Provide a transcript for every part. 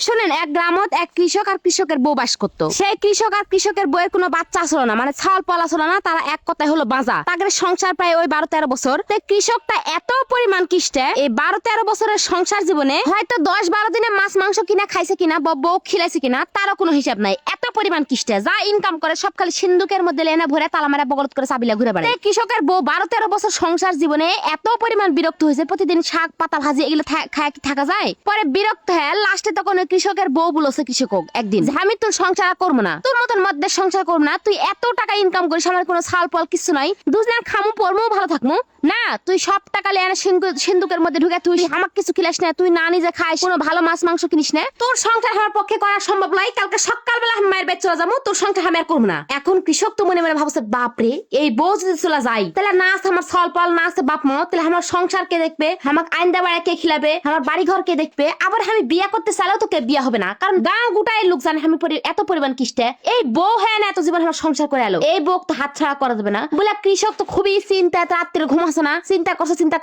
শুনেন, এক গ্রামত এক কৃষক আর কৃষকের বউ বাস করতো। সেই কৃষক আর কৃষকের বউয়ের কোনো বাচ্চা ছিল না, মানে ছাল পালা ছিল না। তারা এক কথায় হলো বাজা। তাদের সংসার প্রায় ওই 12-13 বছর। তো কৃষকটা এত পরিমাণ কিষ্টে এই 12-13 বছরের সংসার জীবনে হয়তো 10-12 দিনে মাছ মাংস কিনা খাইছে কিনা, বউ খিলাইছে কিনা, তারও কোনো হিসাব নাই। এত পরিমাণ কিষ্টে যা ইনকাম করে সব খালি সিন্ধুকের মধ্যে লেনা ভরে তালা মারা বগলত করে চাবিলা ঘুরে বেড়ায়। কৃষকের বউ 12-13 বছর সংসার জীবনে এত পরিমাণ বিরক্ত হয়েছে, প্রতিদিন শাক পাতা ভাজি এগুলো খায় কি থাকা যায়? পরে বিরক্ত হয়ে লাস্টে তখন কৃষকের বউ বলেছে কৃষক একদিন, আমি তোর সংসার করবো না, তোর মতন মধ্যে সংসার করবো না। তুই এত টাকা ইনকাম করিস, আমার কোনো ছাল পল কিছু নাই, দুজনের খামু পরমু ভালো থাকবো না। তুই সব টাকা লেনা সিন্ধুকের মধ্যে ঢুকে তুই আমাকে কিছু খিলাস না, তুই না নিজে খাইস, কোনো ভালো মাছ মাংস কিনিস না। তোর সংসার আমার পক্ষে করা সম্ভব নয়। কালকে সকালবেলা আমি মায়ের বেচ চলে যাবো, তোর সংসার আমি আর করবো না। এখন কৃষক তো মনে মনে ভাবছে, বাপরে এই বউ যদি চলে যাই তাহলে না আছে আমার ছল পল, না আছে বাপ মা, তাহলে আমার সংসার কে দেখবে, আমাকে আইন্দা বাড়া কে খিলাবে, আমার বাড়ি ঘর কে দেখবে। আবার আমি বিয়া করতে চাইলেও তো কে বিয়া হবে না, কারণ গাঁ গোটায় লোক জানে আমি এত পরিমাণ কিষ্টে। এই বউ হ্যাঁ না এত জীবন আমার সংসার করে এলো, এই বউ তো হাত ছাড়া করা যাবে না বলে কৃষক তো খুবই চিন্তা, রাত্রে ঘুমাচ্ছে না, চিন্তা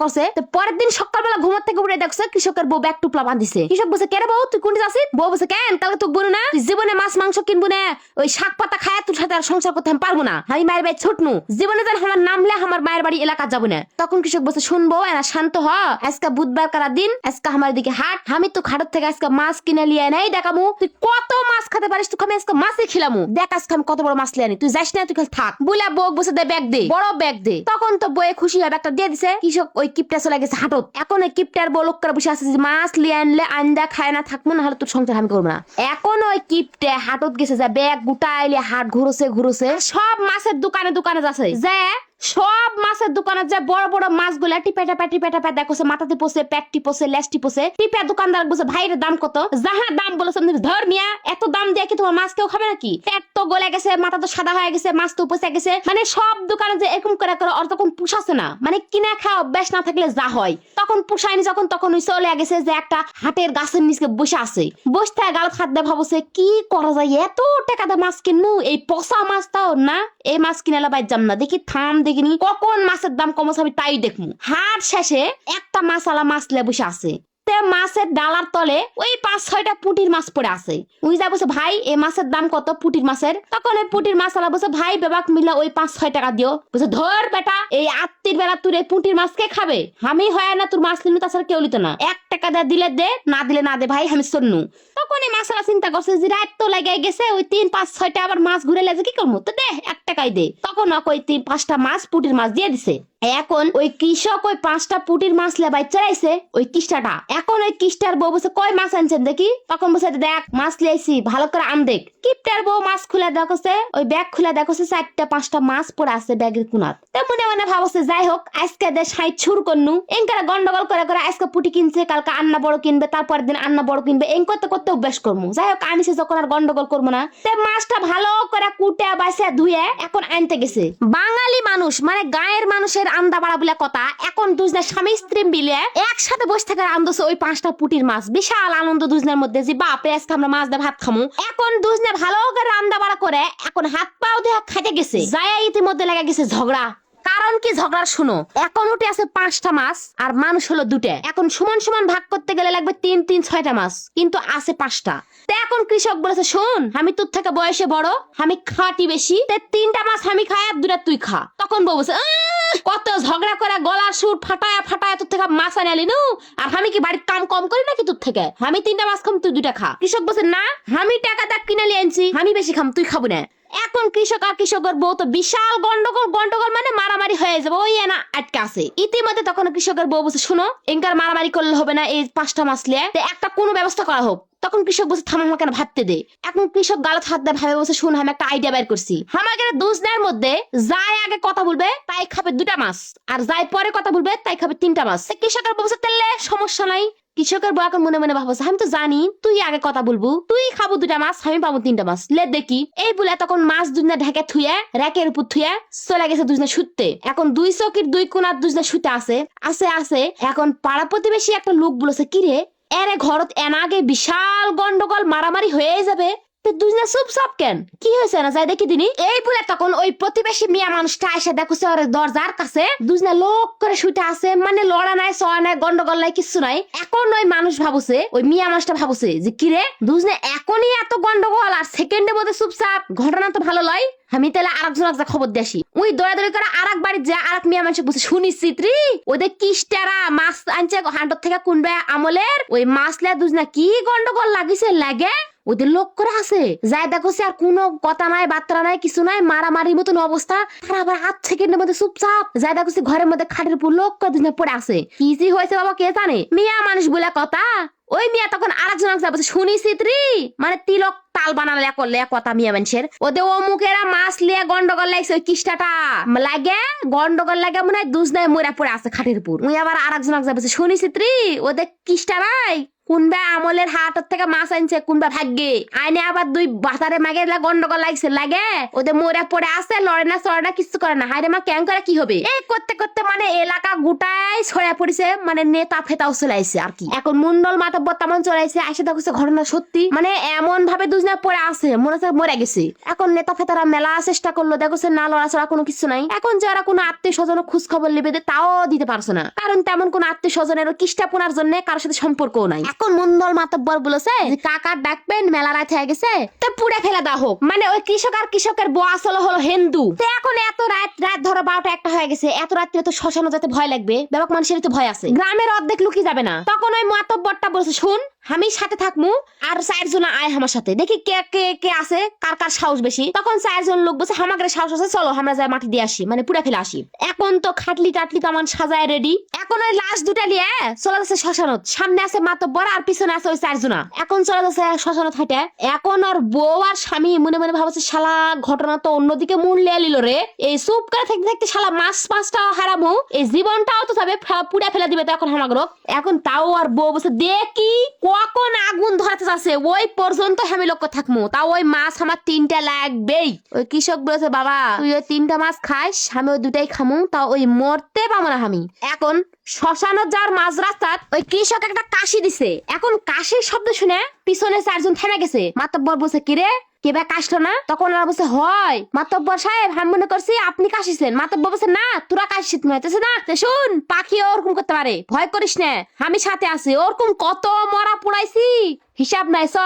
করছে। তো পরের দিন সকালবেলা ঘুমার থেকে উঠে দেখছে কৃষকের বউ ব্যাগ টুপলা বাঁধিছে। কৃষক বলছে, কেন বউ তুই কোনটি যাচ্ছিস? বউ বলছে, কেন কালকে তুই বলু না তুই জীবনে মাছ মাংস কিনবো না, ওই শাক পাতা খায় তোর সাথে আর সংসার করতে আমি পারবো না, আমি মায়ের বাড়ি ছোটনু, জীবনে যেন আমার নামলে আমার মায়ের বাড়ি এলাকা যাবো না। তখন কৃষক বলছে, শুনবো এনা শান্ত হ, আজকে বুধবার কারা দিন, আজকে আমার দিকে হাট, আমি তো খাটের থেকে আজকে মাছ কিনে লিয়ে নাই দেখামু, তুই কত মাছ খেতে পারিস, তুই আমি আজকে মাছই খিলামু, দেখ আজকে আমি কত বড় মাছ লিয়ে আনি, তুই যাস না, তুই খালি থাক বুলা। বউ বসে দে ব্যাগ দে, বড় ব্যাগ দে। তখন তো বউয়ে খুশি হয়ে ব্যাগটা দিয়ে দিছে। কৃষক ওই কিপটা চলে গেছে হাটত। এখন ওই কিপটার বউ লোক করে বসে আছে, মাছ লিয়ে আনলে আন্দা খায় না থাকবো না, হলে তোর সংসার আমি করবো না। এখন ওই কিপটে হাটত গেছে, যা ব্যাগ গুটাইলে হাট ঘুরছে সব মাছের দোকানে যাচ্ছে, যে সব মাছের দোকানে যে বড় বড় মাছগুলা টিপে দেখছে, মাথাতে পোষে, পেটটি পোষে, লেজটি পোষে, টিপে দোকানদার বলছে, ভাইয়ের দাম কত? যাহা দাম বলেছে ধর মিয়া, এত দাম দিয়ে কি তোমার মাছ কেউ খাবে নাকি? পেট তো গলে গেছে, মাথা তো সাদা হয়ে গেছে, মাছ তো পচে গেছে। মানে সব দোকানে যে এরকম করে ওর তখন পুষাছে না, মানে কিনা খাওয়া অভ্যাস না থাকলে যা হয় তখন পুষায়নি। তখন ওই চলে গেছে যে একটা হাটের গাছের নিচে বসে আছে, বসতে গাল খাদ্য ভাবছে কি করা যায়, এত টাকা দিয়ে মাছ কিনবো, এই পচা মাছ তাও না, এই মাছ কিনালে বাইর যাম না, দেখি থাম দেখিনি কখন মাছের দাম কমছে আমি তাই দেখবো। হাট শেষে একটা মাছালা মাছ লে বসে আছে, মাছের ডালার তলে ওই 5-6টা পুঁটির মাছ পড়ে আছে। ওই যা বলছে, ভাই এই মাছের দাম কত পুঁটির মাছের? তখন ওই পুঁটির মাছালা বলছে, ভাই বেবাক মিলা ওই 5-6 টাকা দিও। বলছে, ধর বেটা, এই আত্মীর বেলা তোর এই পুঁটির মাছ কে খাবে? আমি হয় না তোর মাছ কিনু, তাছাড়া কেউ লিত না, 1 টাকা দিলে দে, না দিলে না দে ভাই, আমি শোনু। তখন এই মাছালা চিন্তা করছে যে রাত তো লেগে গেছে, ওই 3-5-6টা আবার মাছ ঘুরে লেগে কি করবো, তো দে 1 টাকাই দে। তখন ওই 3-5টা মাছ পুঁটির মাছ দিয়ে দিছে। এখন ওই কৃষক ওই 5টা পুঁটির মাছ লেবাই চড়াইছে ওই কিষ্টাটা। এখন ওই কিষ্টার বউ বলছে, কয় মাছ আনছেন দেখি? তখন বলছে, দেখ মাছ লিয়েছি, ভালো করে আম দেখ। কিপটার বউ মাছ খুলে দেখছে, ওই ব্যাগ খুলে দেখছে 4-5টা মাছ পড়ে আছে ব্যাগের কোনাত। তো মনে ভাবছে, যাই হোক আজকে দে 60 ছুর করনু, এনকারা গন্ডগোল করে আজকে পুঁটি কিনছে, কালকে আন্না বড় কিনবে, তারপর দিন আন্না বড় কিনবে, এই করতে অভ্যাস করবো। যাই হোক আনিছে যখন আর গন্ডগোল করবো না। তো মাছটা ভালো করে কুটে বাইসে ধুয়ে এখন আনতে গেছে। বাঙালি মানুষ মানে গায়ের মানুষের আন্দা বাড়া বলে কথা। এখন দুজনের স্বামী স্ত্রী মিলে একসাথে বসে থেকে রান্ধছে ওই 5টা পুঁটির মাছ। বিশাল আনন্দ দুজনের মধ্যে যে বাপরে আজকে আমরা মাছ দিয়ে ভাত খামু। এখন দুজনে ভালো করে রান্না বাড়া করে এখন হাত পাও দিয়ে খাইতে গেছে, যায় ইতিমধ্যে লেগে গেছে ঝগড়া। কারণ কি ঝগড়া শুনো, এখন উঠে আছে 5টা মাছ আর মানুষ হলো 2টা। এখন সমান ভাগ করতে গেলে লাগবে 3-6টা মাছ, কিন্তু আছে 5টা। তো এখন কৃষক বলেছে, শোন আমি তোর থেকে বয়সে বড়, আমি খাটি বেশি, 3টা মাছ আমি খাই আর 2টা তুই খা। তখন বউ বলছে, কত ঝগড়া করে গলার সুর ফাটায় তোর থেকে মাছ আনালি নু, আর আমি কি বাড়ির কাম কম করি নাকি তোর থেকে? আমি 3টা মাছ খাম, তুই 2টা খা। কৃষক বলছে, না আমি টাকা দাগ কিনে নিয়ে আনছি, আমি বেশি খাম, তুই খাবো না। এখন কৃষক আর কৃষকের বউ তো বিশাল গন্ডগোল মানে মারামারি হয়ে যাবে, ওই না আটকে আছে। ইতিমধ্যে তখন কৃষকের বউ বলছে, শুনো এনকার মারামারি করলে হবে না, এই 5টা মাছ লিয়ে একটা কোনো ব্যবস্থা করা হোক। তখন কৃষক বলছে, থামা আমাকে ভাবতে দে। এখন কৃষক গালত হাত দিয়ে ভাবে বলছে, শুন আমি একটা আইডিয়া বের করছি, আমাকে দুজনের মধ্যে যাই আগে কথা বলবে তাই খাবে 2টা মাছ, আর যাই পরে কথা বলবে তাই খাবে 3টা মাছ। কৃষকের বলছে, তাহলে সমস্যা নাই। কৃষকের বউ এখন মনে ভাবছে, আমি তো জানি তুই আগে কথা বলবো, তুই খাবো 2টা মাছ, আমি পাবো 3টা মাছ, লে দেখি। এই বলে তখন মাছ দুজনে ঢেকে থুয়ে র্যাকের উপর থুয়ে চলে গেছে দুজনে শুতে। এখন 2 চকির 2 কোণার দুজনে শুতে আছে। এখন পাড়া প্রতিবেশী একটা লোক বলেছে, কিরে এরে ঘরত এনাগে বিশাল গন্ডগোল মারামারি হয়ে যাবে, দুজনে চুপচাপ কেন? কি হয়েছে না যাই দেখি দিনি। এই বলে তখন ওই প্রতিবেশী মিয়া মানুষটা এসে দেখছে ওর দরজার কাছে দুজনে লোক করে শুইতে আছে, মানে লড়া নাই সয়া নাই গন্ডগোল নাই কিছু নাই। এখন ওই মানুষ ভাবছে, ওই মিয়া মানুষটা ভাবছে যে কিরে দুজনে এখনই এত গন্ডগোল আর সেকেন্ডের মধ্যে চুপচাপ, ঘটনা তো ভালো লয়। আমি তাহলে আরেকজন খবর দিয়ে আসি। ওই দৌড়াদৌড়ি করে আরেক বাড়ি যে আরেক মিয়া মানুষ বসে শুনি চিত্রি ওদের কিস্টারা মাছ আনছে হান্ডর থেকে কোনবে আমলের ওই মাছ লে দুজনা কি গন্ডগোল লাগিছে লাগে ওদের লোক করে আছে। যাই দেখো আর কোনো কথা নাই বার্তা নাই কিছু নাই, মারামারির মতন অবস্থা। তারা আবার 8 সেকেন্ডের মধ্যে চুপচাপ যাই দেখো ঘরের মধ্যে খাটের উপর লোক করে দুজনে পড়ে আছে। কি যে হয়েছে বাবা কে জানে। মিয়া মানুষ বলে কথা, ওই মিয়া তখন আরেকজন শুনি চিত্রি মানে তিলক তাল বানালে করলে কথা মিয়া মানুষের ওদের অমুকেরা মাছ লিয়ে গন্ডগোল লাগছে ওই কিস্টাটা লাগে গন্ডগোল লাগে মনে হয় দুজনায় মরা পড়ে আছে খাটের উপর। ওই আবার আরেকজন শুনি চিত্রি ওদের কিস্টারাই কোনবা আমলের হাটের থেকে মাছ আনছে কোনবা ভাগ্যে আইনে আবার দুই বাতারে মাগে গন্ডগোল লাগছে লাগে ওদের মরে পড়ে আছে, লড়ে না চড়ে না কিছু করে না। হাইরে মা কেন করে কি হবে এই করতে করতে মানে এলাকা গোটাই ছড়িয়ে পড়েছে, মানে নেতা ফেতাও চলাইছে আর কি। এখন মুন্ডল মাতব্বর তেমন চলাইছে আসে দেখছে ঘটনা সত্যি, মানে এমন ভাবে দুজনে পড়ে আছে মনে হচ্ছে মরে গেছে। এখন নেতা ফেতারা মেলা চেষ্টা করলো দেখছে না লড়াচড়া কোনো কিছু নাই। এখন যারা কোনো আত্মীয় স্বজন খোঁজ খবর নেবে তাও দিতে পারছে না, কারণ তেমন কোনো আত্মীয় স্বজনের কিষ্টাপনার জন্য কারোর সাথে সম্পর্কও নাই। এখন মন্ডল মাতব্বর বলেছে কাকা ডাকবেন মেলা রাত হয়ে গেছে তো পুড়ে ফেলে দেওয়া হোক, মানে ওই কৃষক আর কৃষকের বউ আসলে হলো হিন্দু। এখন এত রাত ধরো 12টা 1টা হয়ে গেছে, এত রাত্রে তো শ্মশানে যেতে ভয় লাগবে, ব্যাপক মানুষের তো ভয় আছে, গ্রামের অর্ধেক লুকি যাবে না। তখন ওই মাতব্বরটা বলছে শুন আমি সাথে থাকমু আর 4 জন আয় আমার সাথে দেখি কে কে কে আছে কার কার সাহস বেশি। তখন 4 জন লোক বলছে আমাদের সাহস আছে চলো আমরা যাই মাটি দিয়ে আসি, মানে পুড়ে ফেলে আসি। এখন তো খাটলি টাটলি তো আমার সাজায় রেডি। এখন ওই লাশ দুটা নিয়ে চলে যাচ্ছে শ্মশানত, সামনে আছে মাতব্বর আর পিছনে আছে ওই 4 জনা। এখন চলে যাচ্ছে শ্মশানত হাঁটে। এখন ওর বউ আর স্বামী মনে মনে ভাবছে শালা ঘটনা তো অন্যদিকে মুড় লিয়ে লিল রে, এই চুপ করে থাকতে থাকতে শালা মাছটাও হারামু, এই জীবনটাও তো তবে পুড়ে ফেলে দিবে তো এখন আমাকে। এখন তাও আর বউ বলছে দেখি কখন আগুন ধরাতে যাচ্ছে ওই পর্যন্ত আমি লক্ষ্য থাকবো, তাও ওই মাছ আমার 3টা লাগবেই। ওই কৃষক বলেছে বাবা তুই ওই 3টা মাছ খাইস আমি ওই 2টাই খামু, তাও ওই মরতে পাবো না আমি। এখন শ্মশানত যাওয়ার মাঝ রাস্তাত ওই কৃষক একটা কাশি দিছে। এখন কাশির শব্দ শুনে পিছনে 4 জন থেমে গেছে। মাতব্বর বলছে কিরে কেবা কাশলো না? তখন ওরা বলছে হয় মাতব্বর সাহেব আমি মনে করছি আপনি কাশিছেন। মাতব্বর বলছে না তোরা কাশিস না শুন পাখি ওরকম করতে পারে ভয় করিস না আমি সাথে আছি, ওরকম কত মরা পুড়াইছি হিসাব নাই স।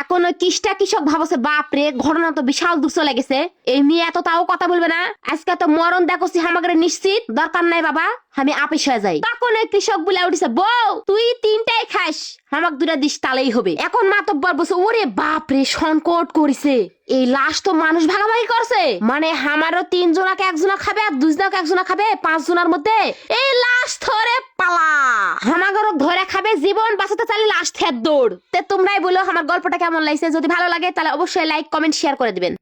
এখন ওই কৃষক ভাবছে বাপ রে ঘটনা তো বিশাল দূর চলে গেছে, এই মেয়ে এত তাও কথা বলবে না, আজকে তো মরণ দেখছি আমাকে নিশ্চিত দরকার নাই বাবা আমি আপিস হয়ে যাই। তখন ওই কৃষক বলে উঠেছে বউ তুই 3টাই খাস আমাকে 2টা দিস তালেই হবে। এখন মাতব্বর বলছে ওরে বাপ রে সংকট করেছে, এই লাশ তো মানুষ ভাগাভাগি করছে, মানে আমারও 3 জনাকে 1 জনা খাবে আর 2 জনাকে 1 জনা খাবে, 5 জনের মধ্যে এই লাশ ধরে পালা আমাগরও ধরে খাবে। জীবন বাঁচাতে চাইলে লাশ থেকে দৌড়। তোমরাই বলো আমার গল্পটা কেমন লাগছে, যদি ভালো লাগে তাহলে অবশ্যই লাইক কমেন্ট শেয়ার করে দিবেন।